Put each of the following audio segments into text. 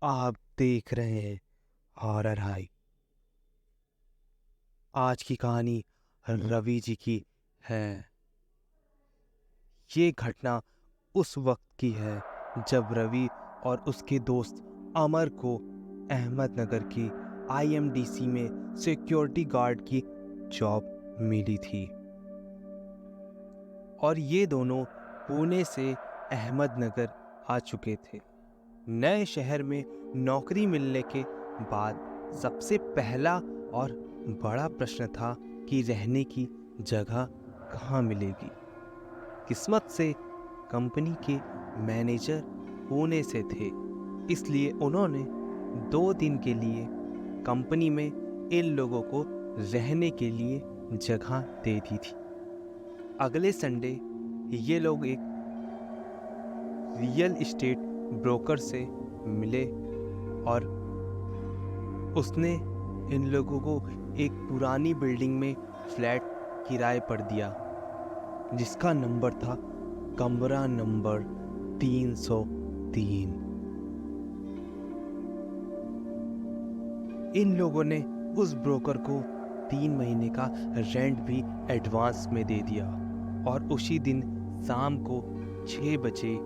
आप देख रहे हैं हॉरर हाई। आज की कहानी रवि जी की है। ये घटना उस वक्त की है जब रवि और उसके दोस्त अमर को अहमदनगर की आईएमडीसी में सिक्योरिटी गार्ड की जॉब मिली थी और ये दोनों पुणे से अहमदनगर आ चुके थे। नए शहर में नौकरी मिलने के बाद सबसे पहला और बड़ा प्रश्न था कि रहने की जगह कहाँ मिलेगी। किस्मत से कंपनी के मैनेजर पुणे से थे, इसलिए उन्होंने 2 दिन के लिए कंपनी में इन लोगों को रहने के लिए जगह दे दी थी। अगले संडे ये लोग एक रियल एस्टेट ब्रोकर से मिले और उसने इन लोगों को एक पुरानी बिल्डिंग में फ्लैट किराए पर दिया जिसका नंबर था कमरा नंबर 303। इन लोगों ने उस ब्रोकर को 3 महीने का रेंट भी एडवांस में दे दिया और उसी दिन शाम को 6 बजे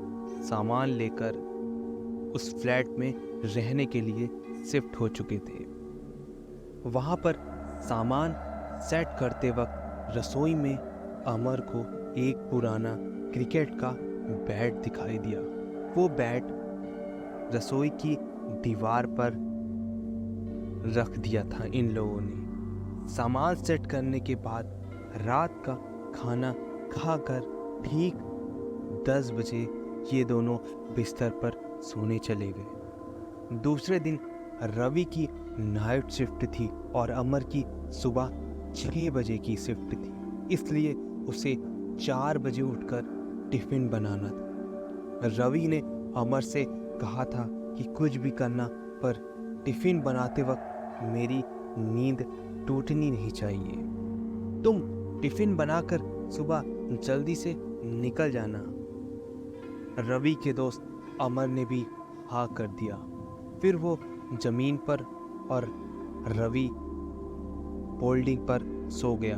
सामान लेकर उस फ्लैट में रहने के लिए शिफ्ट हो चुके थे। वहाँ पर सामान सेट करते वक्त रसोई में अमर को एक पुराना क्रिकेट का बैट दिखाई दिया। वो बैट रसोई की दीवार पर रख दिया था इन लोगों ने। सामान सेट करने के बाद रात का खाना खाकर ठीक 10 बजे ये दोनों बिस्तर पर सोने चले गए। दूसरे दिन रवि की नाइट शिफ्ट थी और अमर की सुबह 6 बजे की शिफ्ट थी, इसलिए उसे 4 बजे उठकर टिफिन बनाना था। रवि ने अमर से कहा था कि कुछ भी करना पर टिफिन बनाते वक्त मेरी नींद टूटनी नहीं चाहिए। तुम टिफिन बनाकर सुबह जल्दी से निकल जाना। रवि के दोस्त अमर ने भी हाँ कर दिया। फिर वो जमीन पर और रवि फोल्डिंग पर सो गया।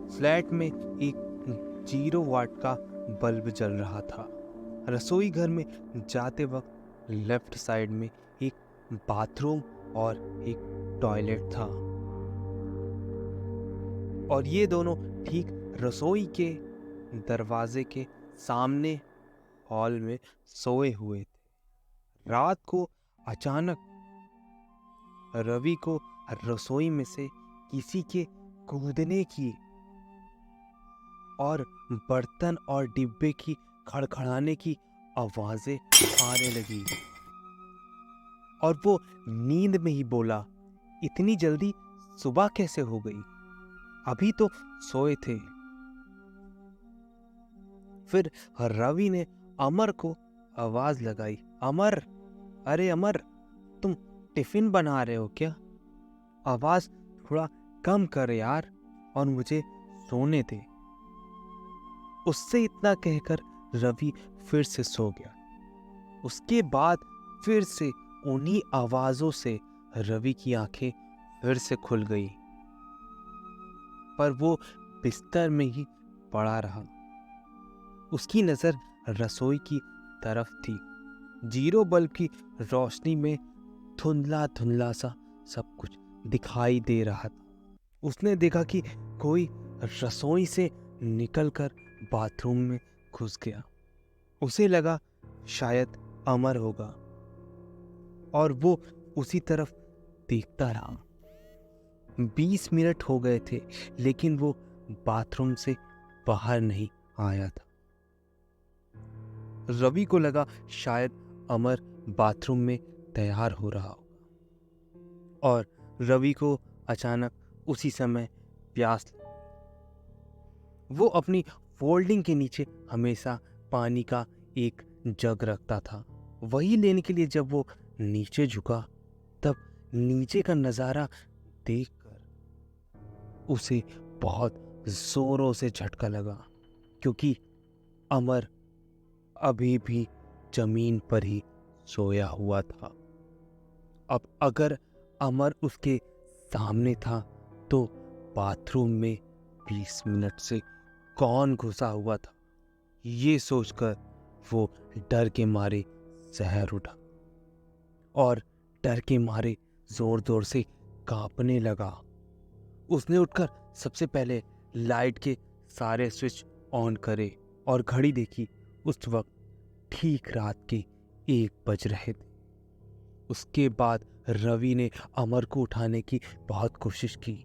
फ्लैट में एक 0 वाट का बल्ब जल रहा था। रसोई घर में जाते वक्त लेफ्ट साइड में एक बाथरूम और एक टॉयलेट था और ये दोनों ठीक रसोई के दरवाजे के सामने हॉल में सोए हुए थे। रात को अचानक रवि को रसोई में से किसी के कूदने की और बर्तन और डिब्बे की खड़खड़ाने की आवाजें आने लगी और वो नींद में ही बोला, इतनी जल्दी सुबह कैसे हो गई, अभी तो सोए थे। फिर रवि ने अमर को आवाज लगाई, अमर, अरे अमर, तुम टिफिन बना रहे हो क्या? आवाज थोड़ा कम कर यार और मुझे सोने दे। उससे इतना कहकर रवि फिर से सो गया। उसके बाद फिर से उन्हीं आवाजों से रवि की आंखें फिर से खुल गई, पर वो बिस्तर में ही पड़ा रहा। उसकी नजर रसोई की तरफ थी। 0 बल्ब की रोशनी में धुंधला धुंधला सा सब कुछ दिखाई दे रहा था। उसने देखा कि कोई रसोई से निकलकर बाथरूम में घुस गया। उसे लगा शायद अमर होगा और वो उसी तरफ देखता रहा। 20 मिनट हो गए थे लेकिन वो बाथरूम से बाहर नहीं आया था। रवि को लगा शायद अमर बाथरूम में तैयार हो रहा होगा और रवि को अचानक उसी समय प्यास लगी। वो अपनी फोल्डिंग के नीचे हमेशा पानी का एक जग रखता था। वही लेने के लिए जब वो नीचे झुका तब नीचे का नजारा देखकर उसे बहुत जोरों से झटका लगा, क्योंकि अमर अभी भी जमीन पर ही सोया हुआ था। अब अगर अमर उसके सामने था तो बाथरूम में 20 मिनट से कौन घुसा हुआ था, ये सोचकर वो डर के मारे सहर उठा और डर के मारे जोर जोर से कांपने लगा। उसने उठकर सबसे पहले लाइट के सारे स्विच ऑन करे और घड़ी देखी। उस वक्त ठीक रात के 1 बज रहे थे। उसके बाद रवि ने अमर को उठाने की बहुत कोशिश की,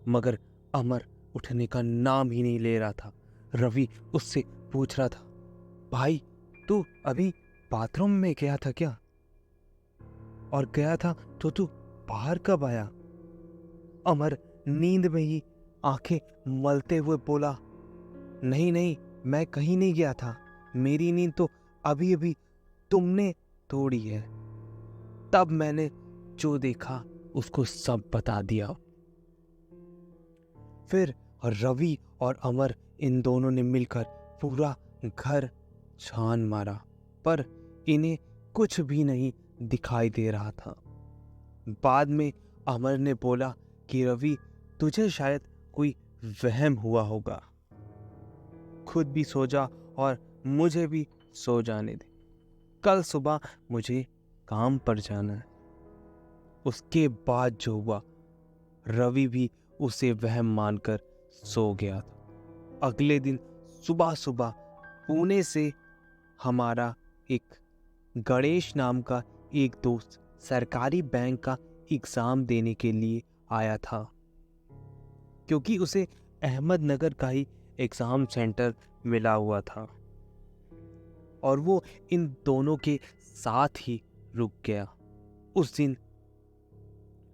मगर अमर उठने का नाम ही नहीं ले रहा था। रवि उससे पूछ रहा था, भाई तू अभी बाथरूम में गया था क्या? और गया था तो तू बाहर कब आया? अमर नींद में ही आंखें मलते हुए बोला, नहीं नहीं, मैं कहीं नहीं गया था। मेरी नींद तो अभी अभी तुमने तोड़ी है। तब मैंने जो देखा उसको सब बता दिया। फिर रवि और अमर इन दोनों ने मिलकर पूरा घर छान मारा, पर इन्हें कुछ भी नहीं दिखाई दे रहा था। बाद में अमर ने बोला कि रवि, तुझे शायद कोई वहम हुआ होगा। खुद भी सो जा और मुझे भी सो जाने दे। कल सुबह मुझे काम पर जाना है। उसके बाद जो हुआ, रवि भी उसे वहम मानकर सो गया था। अगले दिन सुबह सुबह पुणे से हमारा एक गणेश नाम का एक दोस्त सरकारी बैंक का एग्जाम देने के लिए आया था, क्योंकि उसे अहमदनगर का ही एग्जाम सेंटर मिला हुआ था और वो इन दोनों के साथ ही रुक गया। उस दिन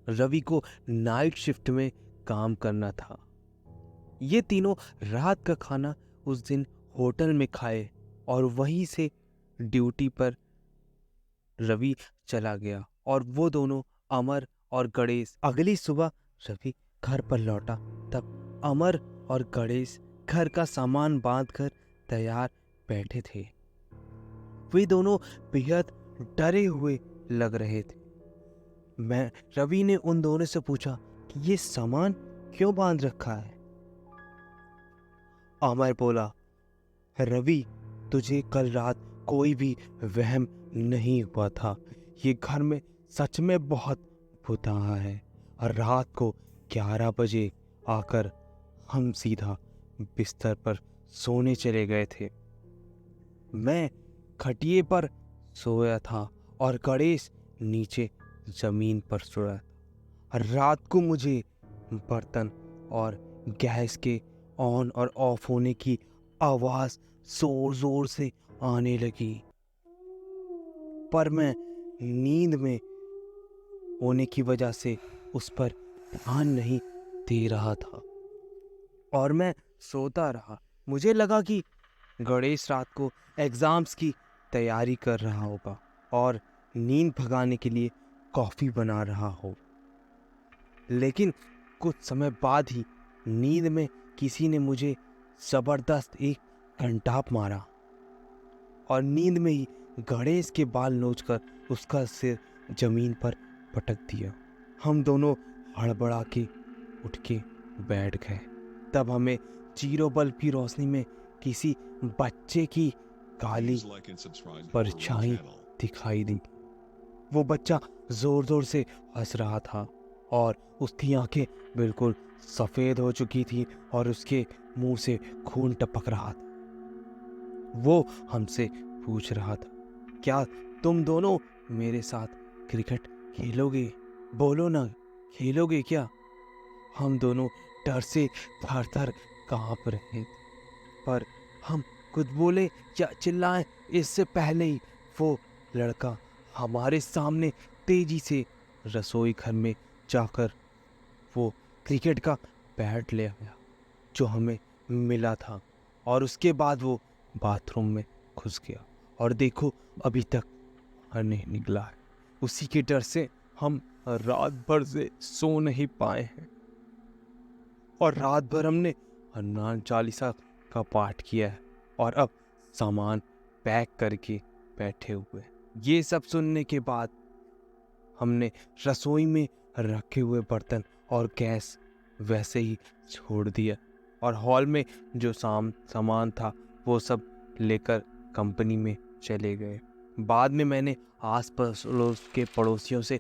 रवि को नाइट शिफ्ट में काम करना था। ये तीनों रात का खाना उस दिन होटल में खाए और वहीं से ड्यूटी पर रवि चला गया और वो दोनों अमर और गणेश अगली सुबह रवि घर पर लौटा तब अमर और गणेश घर का सामान बांधकर तैयार बैठे थे। वे दोनों बेहद डरे हुए लग रहे थे। रवि ने उन दोनों से पूछा कि ये सामान क्यों बांध रखा है? अमर बोला, रवि, तुझे कल रात कोई भी वहम नहीं हुआ था। ये घर में सच में बहुत भूत आया है और रात को 11 बजे आकर हम सीधा बिस्तर पर सोने चले गए थे। मैं खटिए पर सोया था और गणेश नीचे जमीन पर सोया था। रात को मुझे बर्तन और गैस के ऑन और ऑफ होने की आवाज जोर जोर से आने लगी, पर मैं नींद में होने की वजह से उस पर ध्यान नहीं दे रहा था और मैं सोता रहा। मुझे लगा कि गणेश रात को एग्जाम्स की तैयारी कर रहा होगा और नींद भगाने के लिए कॉफी बना रहा हो। लेकिन कुछ समय बाद ही नींद में किसी ने मुझे जबरदस्त एक घंटाप मारा और नींद में ही गणेश के बाल नोचकर उसका सिर जमीन पर पटक दिया। हम दोनों हड़बड़ा के उठ के बैठ गए। तब हमें जीरो बल्ब की रोशनी में किसी बच्चे की काली परछाई दिखाई दी। वो बच्चा जोर जोर से हंस रहा था और उसकी आंखें बिल्कुल सफेद हो चुकी थी और उसके मुंह से खून टपक रहा था। वो हमसे पूछ रहा था, क्या तुम दोनों मेरे साथ क्रिकेट खेलोगे? बोलो ना, खेलोगे क्या? हम दोनों डर से थर थर कांप रहे थे, पर हम कुछ बोले या चिल्लाएं इससे पहले ही वो लड़का हमारे सामने तेजी से रसोई घर में जाकर वो क्रिकेट का बैट ले आया जो हमें मिला था और उसके बाद वो बाथरूम में घुस गया और देखो अभी तक बाहर नहीं निकला है। उसी के डर से हम रात भर से सो नहीं पाए हैं और रात भर हमने हनुमान चालीसा का पाठ किया है और अब सामान पैक करके बैठे हुए हैं। ये सब सुनने के बाद हमने रसोई में रखे हुए बर्तन और गैस वैसे ही छोड़ दिया और हॉल में जो सामान था वो सब लेकर कंपनी में चले गए। बाद में मैंने आस पड़ोस के पड़ोसियों से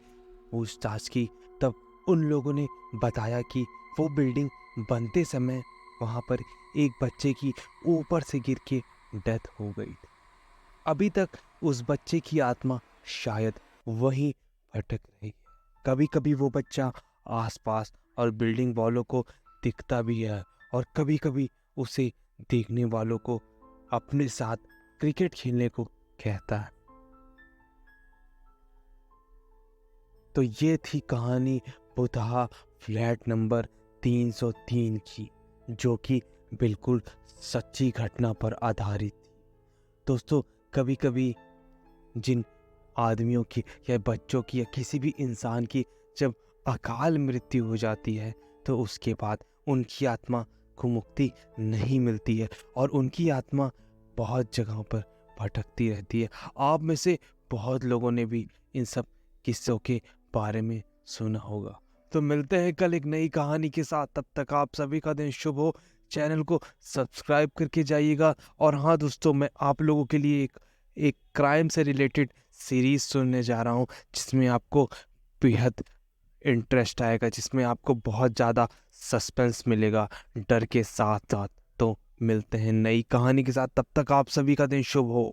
पूछताछ की, तब उन लोगों ने बताया कि वो बिल्डिंग बनते समय वहाँ पर एक बच्चे की ऊपर से गिर के डेथ हो गई थी। अभी तक उस बच्चे की आत्मा शायद वहीं भटक रही है। कभी कभी वो बच्चा आसपास और बिल्डिंग वालों को दिखता भी है और कभी कभी उसे देखने वालों को अपने साथ क्रिकेट खेलने को कहता है। तो ये थी कहानी बुतहा फ्लैट नंबर 303 की, जो कि बिल्कुल सच्ची घटना पर आधारित थी। दोस्तों, कभी कभी जिन आदमियों की या बच्चों की या किसी भी इंसान की जब अकाल मृत्यु हो जाती है तो उसके बाद उनकी आत्मा को मुक्ति नहीं मिलती है और उनकी आत्मा बहुत जगहों पर भटकती रहती है। आप में से बहुत लोगों ने भी इन सब किस्सों के बारे में सुना होगा। तो मिलते हैं कल एक नई कहानी के साथ। तब तक आप सभी का दिन शुभ हो। चैनल को सब्सक्राइब करके जाइएगा। और हाँ दोस्तों, मैं आप लोगों के लिए एक क्राइम से रिलेटेड सीरीज सुनने जा रहा हूँ, जिसमें आपको बेहद इंटरेस्ट आएगा, जिसमें आपको बहुत ज़्यादा सस्पेंस मिलेगा डर के साथ साथ। तो मिलते हैं नई कहानी के साथ। तब तक आप सभी का दिन शुभ हो।